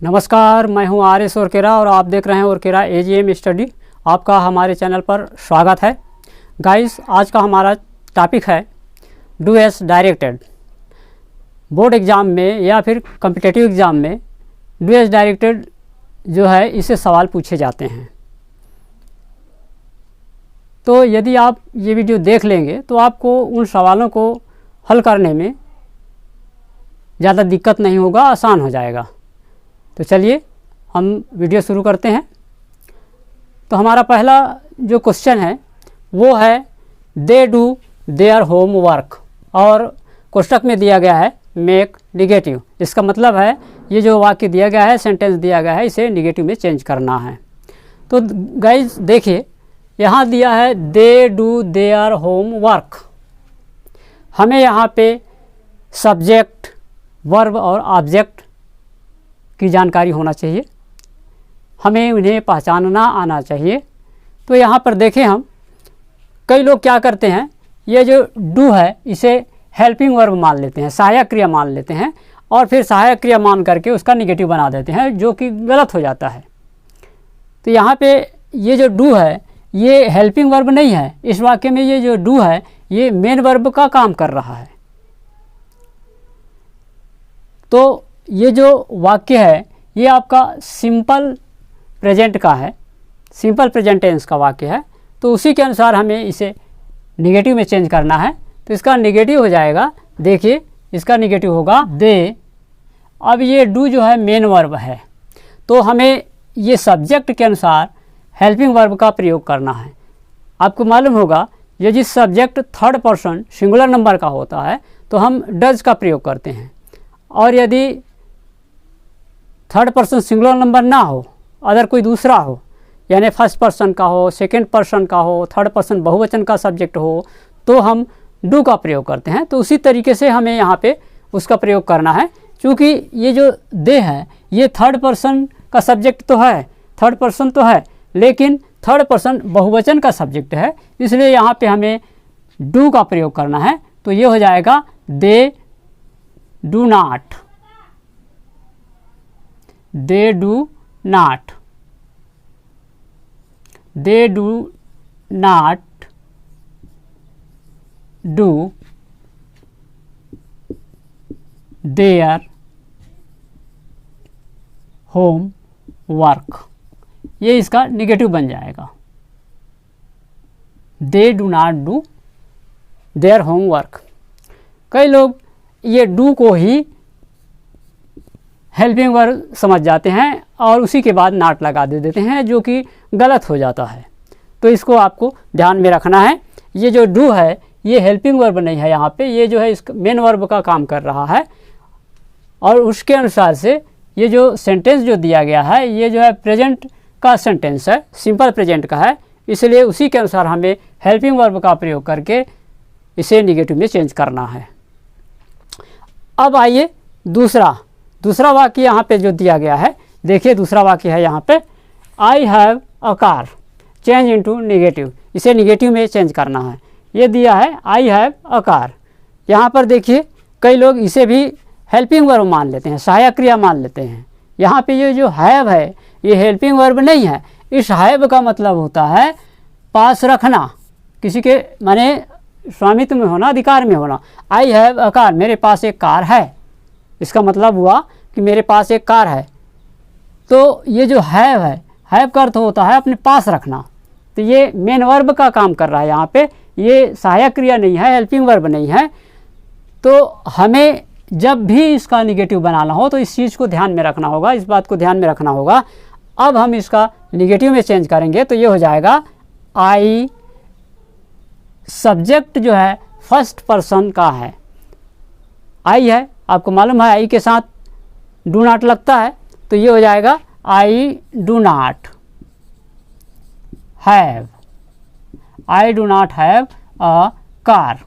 नमस्कार, मैं हूं आर.एस. ओरकेरा और आप देख रहे हैं ओरकेरा एजीएम स्टडी। आपका हमारे चैनल पर स्वागत है। गाइस, आज का हमारा टॉपिक है do S directed. Board exam में या फिर कॉम्पिटिटिव एग्ज़ाम में डू एस डायरेक्टेड जो है इससे सवाल पूछे जाते हैं। तो यदि आप ये वीडियो देख लेंगे तो आपको उन सवालों को हल करने में ज़्यादा दिक्कत नहीं होगा, आसान हो जाएगा। तो चलिए हम वीडियो शुरू करते हैं। तो हमारा पहला जो क्वेश्चन है वो है they do their home work, और कोष्टक में दिया गया है मेक निगेटिव। इसका मतलब है ये जो वाक्य दिया गया है, सेंटेंस दिया गया है, इसे निगेटिव में चेंज करना है। तो गाइस देखिए, यहाँ दिया है they do their home work. हमें यहाँ पे सब्जेक्ट, वर्ब और ऑब्जेक्ट की जानकारी होना चाहिए, हमें उन्हें पहचानना आना चाहिए। तो यहाँ पर देखें, हम कई लोग क्या करते हैं, ये जो डू है इसे हेल्पिंग वर्ब मान लेते हैं, सहायक क्रिया मान लेते हैं, और फिर सहायक क्रिया मान करके उसका निगेटिव बना देते हैं, जो कि गलत हो जाता है। तो यहाँ पे ये जो डू है ये हेल्पिंग वर्ब नहीं है। इस वाक्य में ये जो डू है ये मेन वर्ब का काम कर रहा है। तो ये जो वाक्य है ये आपका सिंपल प्रेजेंट का है, सिंपल प्रेजेंट टेंस का वाक्य है। तो उसी के अनुसार हमें इसे निगेटिव में चेंज करना है। तो इसका निगेटिव हो जाएगा, देखिए इसका निगेटिव होगा दे। अब ये डू जो है मेन वर्ब है, तो हमें ये सब्जेक्ट के अनुसार हेल्पिंग वर्ब का प्रयोग करना है। आपको मालूम होगा यदि subject third person singular number का होता है तो हम डज का प्रयोग करते हैं, और यदि थर्ड पर्सन सिंगुलर नंबर ना हो, अदर कोई दूसरा हो, यानी फर्स्ट पर्सन का हो, सेकंड पर्सन का हो, थर्ड पर्सन बहुवचन का सब्जेक्ट हो, तो हम डू का प्रयोग करते हैं। तो उसी तरीके से हमें यहाँ पे उसका प्रयोग करना है। क्योंकि ये जो दे है ये थर्ड पर्सन का सब्जेक्ट तो है, थर्ड पर्सन तो है, लेकिन थर्ड पर्सन बहुवचन का सब्जेक्ट है, इसलिए यहाँ पे हमें डू का प्रयोग करना है। तो ये हो जाएगा they do not, they do not, they do not do their home work. ये इसका निगेटिव बन जाएगा, they do not do their home work. कई लोग ये डू को ही हेल्पिंग वर्ब समझ जाते हैं और उसी के बाद नॉट लगा देते हैं, जो कि गलत हो जाता है। तो इसको आपको ध्यान में रखना है। ये जो डू है ये हेल्पिंग वर्ब नहीं है, यहाँ पे ये जो है इस मेन वर्ब का काम कर रहा है, और उसके अनुसार से ये जो सेंटेंस जो दिया गया है ये जो है प्रेजेंट का सेंटेंस है, सिंपल प्रेजेंट का है, इसलिए उसी के अनुसार हमें हेल्पिंग वर्ब का प्रयोग करके इसे निगेटिव में चेंज करना है। अब आइए दूसरा वाक्य यहाँ पे जो दिया गया है, देखिए दूसरा वाक्य है यहाँ पे I have a car, change into negative. इसे निगेटिव में चेंज करना है। ये दिया है आई हैव अ कार। यहाँ पर देखिए कई लोग इसे भी हेल्पिंग वर्ब मान लेते हैं, सहायक क्रिया मान लेते हैं। यहाँ पे ये जो हैव है ये हेल्पिंग वर्ब नहीं है। इस हैव का मतलब होता है पास रखना, किसी के माने स्वामित्व में होना, अधिकार में होना। आई हैव अ कार, मेरे पास एक कार है, इसका मतलब हुआ कि मेरे पास एक कार है। तो ये जो हैव है, हैव का अर्थ होता है अपने पास रखना। तो ये मेन वर्ब का काम कर रहा है यहाँ पे, ये सहायक क्रिया नहीं है, हेल्पिंग वर्ब नहीं है। तो हमें जब भी इसका निगेटिव बनाना हो तो इस चीज़ को ध्यान में रखना होगा, इस बात को ध्यान में रखना होगा। अब हम इसका निगेटिव में चेंज करेंगे तो ये हो जाएगा आई, सब्जेक्ट जो है फर्स्ट पर्सन का है, आई है, आपको मालूम है आई के साथ डू नॉट लगता है, तो ये हो जाएगा I do not have, I do not have a car.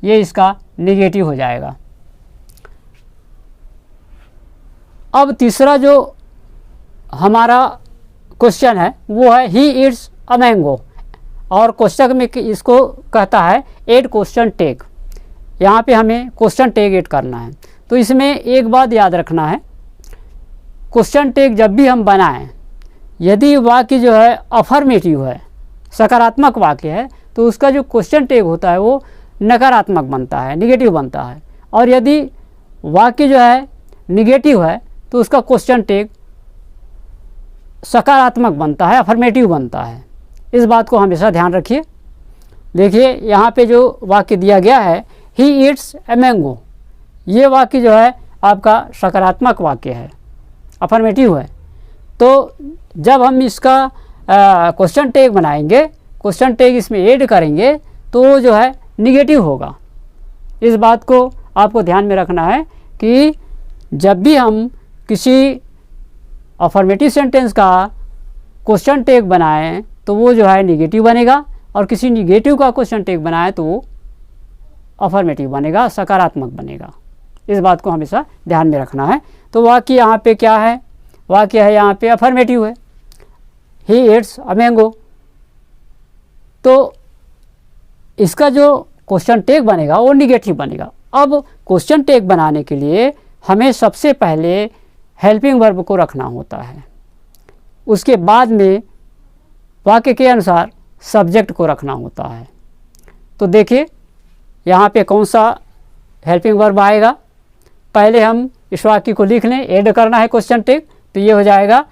ये इसका निगेटिव हो जाएगा। अब तीसरा जो हमारा क्वेश्चन है वो है ही ईट्स अ मैंगो, और कोष्टक में इसको कहता है एड क्वेश्चन टेग। यहाँ पे हमें क्वेश्चन टैग ऐड करना है। तो इसमें एक बात याद रखना है, क्वेश्चन टैग जब भी हम बनाएं, यदि वाक्य जो है अफर्मेटिव है, सकारात्मक वाक्य है, तो उसका जो क्वेश्चन टैग होता है वो नकारात्मक बनता है, निगेटिव बनता है। और यदि वाक्य जो है निगेटिव है तो उसका क्वेश्चन टैग सकारात्मक बनता है, अफर्मेटिव बनता है। इस बात को हमेशा ध्यान रखिए। देखिए यहाँ पे जो वाक्य दिया गया है, ही ईट्स ए मैंगो, ये वाक्य जो है आपका सकारात्मक वाक्य है, अफर्मेटिव है। तो जब हम इसका क्वेश्चन टैग बनाएंगे, क्वेश्चन टैग इसमें ऐड करेंगे, तो वो जो है निगेटिव होगा। इस बात को आपको ध्यान में रखना है कि जब भी हम किसी अफर्मेटिव सेंटेंस का क्वेश्चन टैग बनाएं तो वो जो है निगेटिव बनेगा, और किसी निगेटिव का क्वेश्चन टैग बनाएं तो वो अफर्मेटिव बनेगा, सकारात्मक बनेगा। इस बात को हमेशा ध्यान में रखना है। तो वाक्य यहाँ पे क्या है, वाक्य है यहाँ पे अफर्मेटिव है, ही ईट्स अ मैंगो। तो इसका जो क्वेश्चन टैग बनेगा वो निगेटिव बनेगा। अब क्वेश्चन टैग बनाने के लिए हमें सबसे पहले हेल्पिंग वर्ब को रखना होता है, उसके बाद में वाक्य के अनुसार सब्जेक्ट को रखना होता है। तो देखिए यहाँ पे कौन सा हेल्पिंग वर्ब आएगा। पहले हम इस वाक्य को लिख लें, ऐड करना है क्वेश्चन टैग, तो ये हो जाएगा,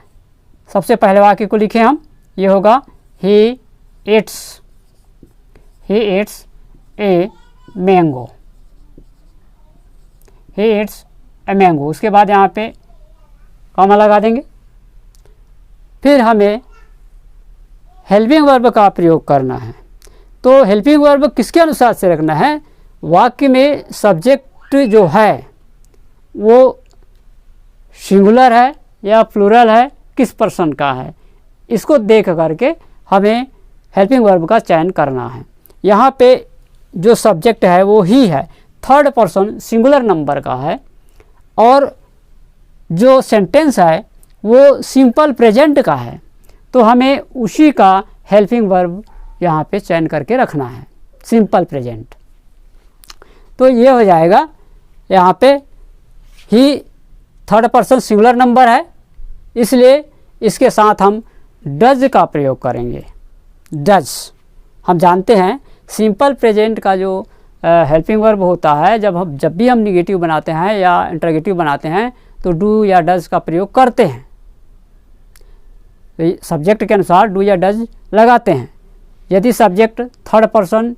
सबसे पहले वाक्य को लिखें हम, ये होगा he eats a mango, he eats a mango. उसके बाद यहाँ पे कॉमा लगा देंगे। फिर हमें हेल्पिंग वर्ब का प्रयोग करना है। तो हेल्पिंग वर्ब किसके अनुसार से रखना है, वाक्य में सब्जेक्ट जो है वो सिंगुलर है या प्लूरल है, किस पर्सन का है, इसको देख करके हमें हेल्पिंग वर्ब का चयन करना है। यहाँ पे जो सब्जेक्ट है वो ही है, थर्ड पर्सन सिंगुलर नंबर का है, और जो सेंटेंस है वो सिंपल प्रेजेंट का है, तो हमें उसी का हेल्पिंग वर्ब यहाँ पे चयन करके रखना है, सिंपल प्रेजेंट। तो ये हो जाएगा, यहाँ पे ही थर्ड पर्सन सिंगुलर नंबर है, इसलिए इसके साथ हम डज का प्रयोग करेंगे। डज, हम जानते हैं सिंपल प्रेजेंट का जो हेल्पिंग वर्ब होता है, जब भी हम निगेटिव बनाते हैं या इंटरोगेटिव बनाते हैं तो डू या डज का प्रयोग करते हैं। तो सब्जेक्ट के अनुसार डू या डज लगाते हैं। यदि subject third person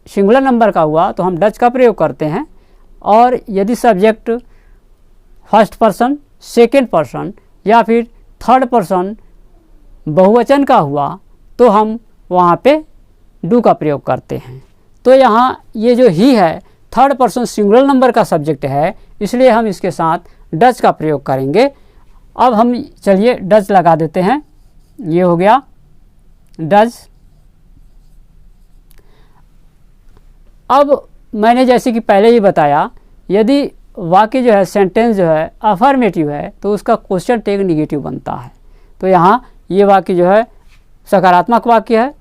singular number का हुआ तो हम डज का प्रयोग करते हैं, और यदि subject first person, second person या फिर थर्ड पर्सन बहुवचन का हुआ तो हम वहाँ पे डू का प्रयोग करते हैं। तो यहाँ ये जो ही है थर्ड पर्सन सिंगुलर नंबर का सब्जेक्ट है, इसलिए हम इसके साथ डज का प्रयोग करेंगे। अब हम चलिए डज लगा देते हैं, ये हो गया डज। अब मैंने जैसे कि पहले ही बताया, यदि वाक्य जो है, सेंटेंस जो है अफर्मेटिव है तो उसका क्वेश्चन टैग निगेटिव बनता है। तो यहाँ ये वाक्य जो है सकारात्मक वाक्य है,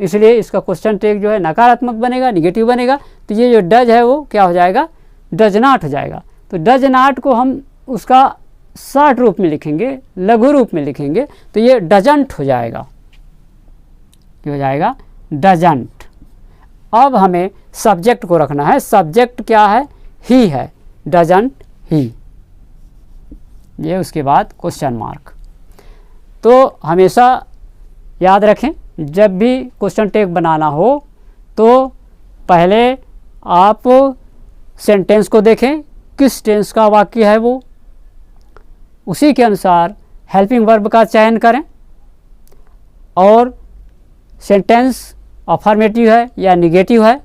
इसलिए इसका क्वेश्चन टैग जो है नकारात्मक बनेगा, निगेटिव बनेगा। तो ये जो डज है वो क्या हो जाएगा, डज नॉट हो जाएगा। तो डज नॉट को हम उसका शॉर्ट रूप में लिखेंगे, लघु रूप में लिखेंगे, तो ये डजंट हो जाएगा, ये हो जाएगा डजंट। अब हमें सब्जेक्ट को रखना है। सब्जेक्ट क्या है, ही है, डजंट ही, ये उसके बाद क्वेश्चन मार्क। तो हमेशा याद रखें, जब भी क्वेश्चन टैग बनाना हो तो पहले आप सेंटेंस को देखें, किस टेंस का वाक्य है वो, उसी के अनुसार हेल्पिंग वर्ब का चयन करें, और सेंटेंस अफर्मेटिव है या निगेटिव है।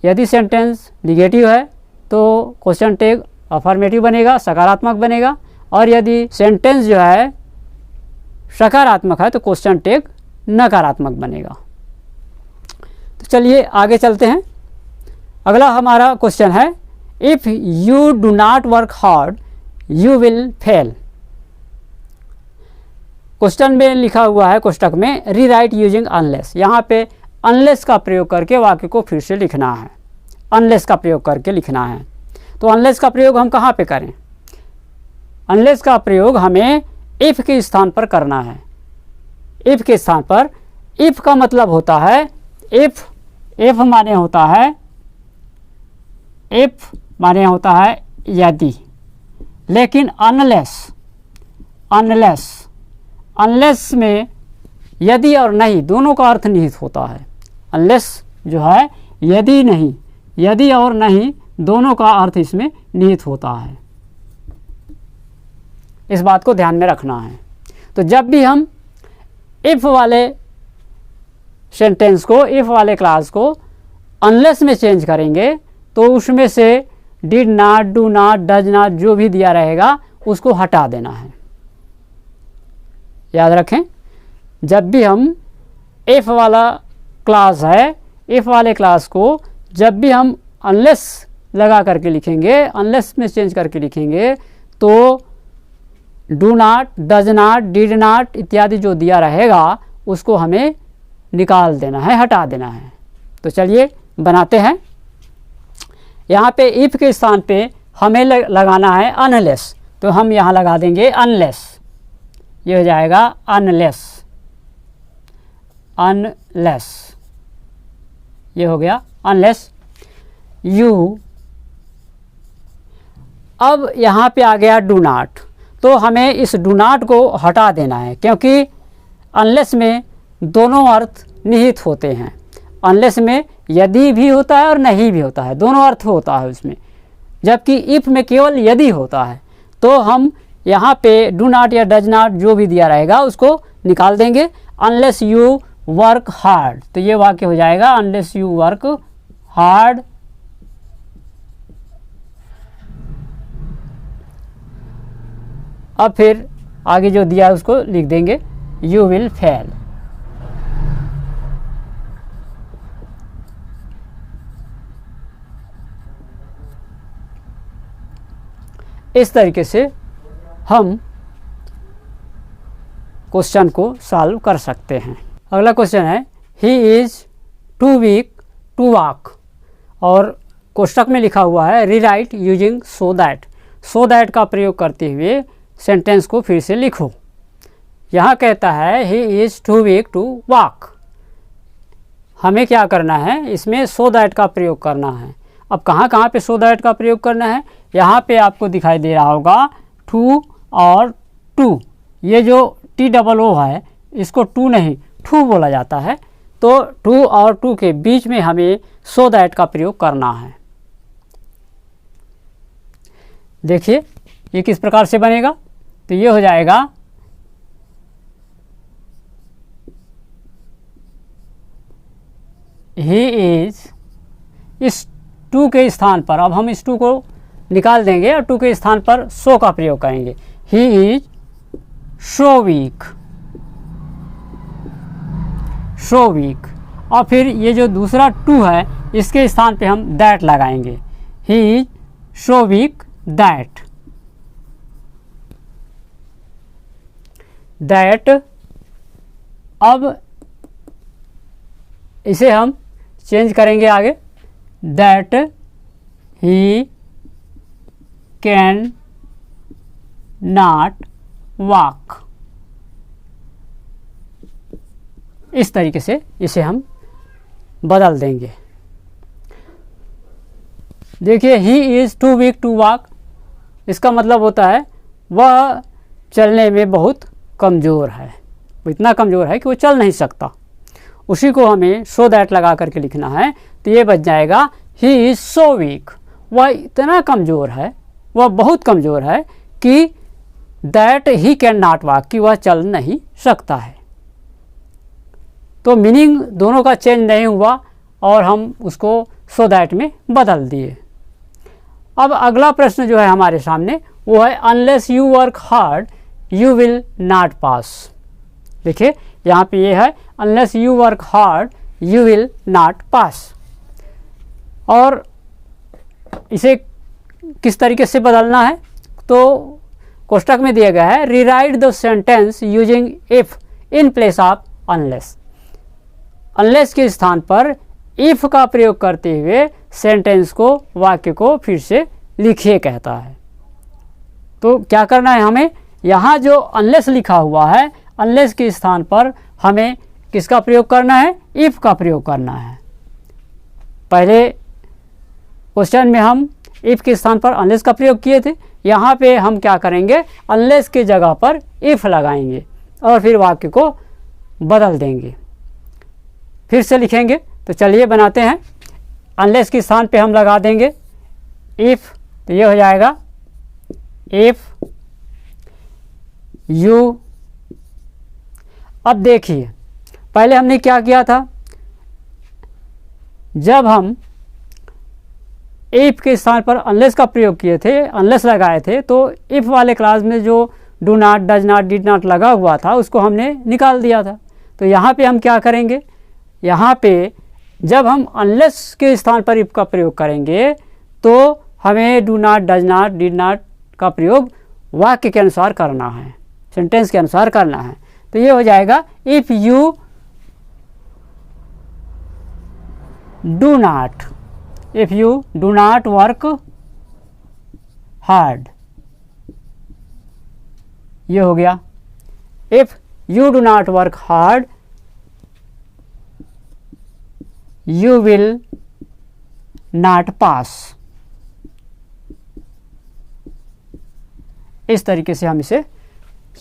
यदि सेंटेंस निगेटिव है तो क्वेश्चन टैग अफर्मेटिव बनेगा, सकारात्मक बनेगा, और यदि सेंटेंस जो है सकारात्मक है तो क्वेश्चन टैग नकारात्मक बनेगा। तो चलिए आगे चलते हैं। अगला हमारा क्वेश्चन है, if you do not work hard you will fail. Question में लिखा हुआ है, कोष्टक में, रीराइट यूजिंग अनलेस। यहाँ पे अनलेस का प्रयोग करके वाक्य को फिर से लिखना है, अनलेस का प्रयोग करके लिखना है। तो अनलेस का प्रयोग हम कहाँ पे करें, अनलेस का प्रयोग हमें इफ़ के स्थान पर करना है। इफ़ के स्थान पर, इफ़ का मतलब होता है इफ़ माने होता है, इफ़ माने होता है यदि, लेकिन अनलेस में यदि और नहीं दोनों का अर्थ निहित होता है। अनलेस जो है यदि और नहीं दोनों का अर्थ इसमें निहित होता है। इस बात को ध्यान में रखना है। तो जब भी हम इफ़ वाले सेंटेंस को, इफ़ वाले क्लास को अनलेस में चेंज करेंगे तो उसमें से did not, do not, does not जो भी दिया रहेगा उसको हटा देना है। याद रखें, जब भी हम इफ़ वाला क्लास है, इफ़ वाले क्लास को जब भी हम अनलेस लगा करके लिखेंगे, अनलेस में चेंज करके लिखेंगे, तो do not, does not, did not इत्यादि जो दिया रहेगा उसको हमें निकाल देना है, हटा देना है। तो चलिए बनाते हैं। यहाँ पे इफ़ के स्थान पे हमें लगाना है अनलेस, तो हम यहाँ लगा देंगे अनलेस। ये हो जाएगा अनलेस, ये हो गया अनलेस। यू, अब यहाँ पे आ गया डू नॉट, तो हमें इस डू नॉट को हटा देना है, क्योंकि अनलेस में दोनों अर्थ निहित होते हैं। अनलेस में यदि भी होता है और नहीं भी होता है, दोनों अर्थ होता है उसमें, जबकि इफ़ में केवल यदि होता है। तो हम यहाँ पे डू नॉट या डज नॉट जो भी दिया रहेगा उसको निकाल देंगे। अनलेस यू वर्क हार्ड, तो ये वाक्य हो जाएगा अनलेस यू वर्क हार्ड। अब फिर आगे जो दिया है उसको लिख देंगे यू विल फेल। इस तरीके से हम क्वेश्चन को सॉल्व कर सकते हैं। अगला क्वेश्चन है he is too weak to walk, और कोष्टक में लिखा हुआ है रीराइट यूजिंग सो दैट का प्रयोग करते हुए सेंटेंस को फिर से लिखो। यहाँ कहता है he is too weak to walk, हमें क्या करना है, इसमें सो दैट का प्रयोग करना है। अब कहाँ कहाँ पे सो दैट का प्रयोग करना है, यहाँ पे आपको दिखाई दे रहा होगा टू और टू, ये जो TOO है इसको टू नहीं टू बोला जाता है। तो टू और टू के बीच में हमें सो दैट का प्रयोग करना है। देखिए ये किस प्रकार से बनेगा, तो ये हो जाएगा ही इज़, इस टू के स्थान पर अब हम इस टू को निकाल देंगे और टू के स्थान पर सो का प्रयोग करेंगे। ही इज सो वीक, और फिर ये जो दूसरा टू है इसके स्थान पे हम दैट लगाएंगे। He is so weak that, अब इसे हम चेंज करेंगे आगे, that he can not walk. इस तरीके से इसे हम बदल देंगे। देखिए he is too weak to walk, इसका मतलब होता है वह चलने में बहुत कमज़ोर है, वो इतना कमज़ोर है कि वो चल नहीं सकता। उसी को हमें सो दैट लगा करके लिखना है, तो ये बच जाएगा ही इज़ सो वीक, वह इतना कमज़ोर है, वह बहुत कमज़ोर है कि that he can not walk, कि वह चल नहीं सकता है। तो मीनिंग दोनों का चेंज नहीं हुआ और हम उसको सो दैट में बदल दिए। अब अगला प्रश्न जो है हमारे सामने वो है unless you work hard you will not pass. देखिए यहाँ पे ये है unless you work hard you will not pass, और इसे किस तरीके से बदलना है, तो कोष्टक में दिया गया है rewrite the sentence using if in place of unless. Unless के स्थान पर इफ का प्रयोग करते हुए सेंटेंस को, वाक्य को फिर से लिखिए कहता है। तो क्या करना है हमें, यहाँ जो अनलेस लिखा हुआ है, अनलेस के स्थान पर हमें किसका प्रयोग करना है, इफ़ का प्रयोग करना है। पहले क्वेश्चन में हम इफ़ के स्थान पर अनलेस का प्रयोग किए थे, यहाँ पे हम क्या करेंगे, अनलेस की जगह पर इफ़ लगाएंगे और फिर वाक्य को बदल देंगे। फिर से लिखेंगे, तो चलिए बनाते हैं। अनलेस के स्थान पे हम लगा देंगे इफ़, तो ये हो जाएगा इफ़ यू। अब देखिए पहले हमने क्या किया था, जब हम इफ़ के स्थान पर अनलेस का प्रयोग किए थे, अनलेस लगाए थे, तो इफ़ वाले क्लास में जो do not, does not, did not लगा हुआ था उसको हमने निकाल दिया था। तो यहाँ पे हम क्या करेंगे, यहाँ पे जब हम अनलेस के स्थान पर इफ़ का प्रयोग करेंगे तो हमें do not, does not, did not का प्रयोग वाक्य के अनुसार करना है, सेंटेंस के अनुसार करना है। तो ये हो जाएगा if you do not, if you do not work hard, ये हो गया। If you do not work hard you will not pass. इस तरीके से हम इसे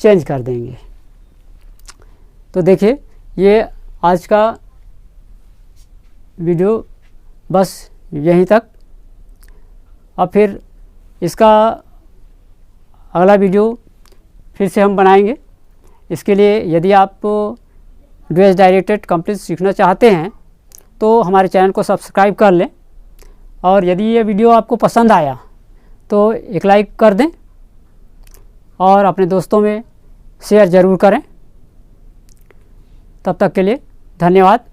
चेंज कर देंगे। तो देखिए ये आज का वीडियो बस यहीं तक। अब फिर इसका अगला वीडियो फिर से हम बनाएंगे। इसके लिए यदि आप डुएस डायरेक्टेड कंप्लीट सीखना चाहते हैं तो हमारे चैनल को सब्सक्राइब कर लें, और यदि ये वीडियो आपको पसंद आया तो एक लाइक कर दें और अपने दोस्तों में शेयर ज़रूर करें। तब तक के लिए धन्यवाद।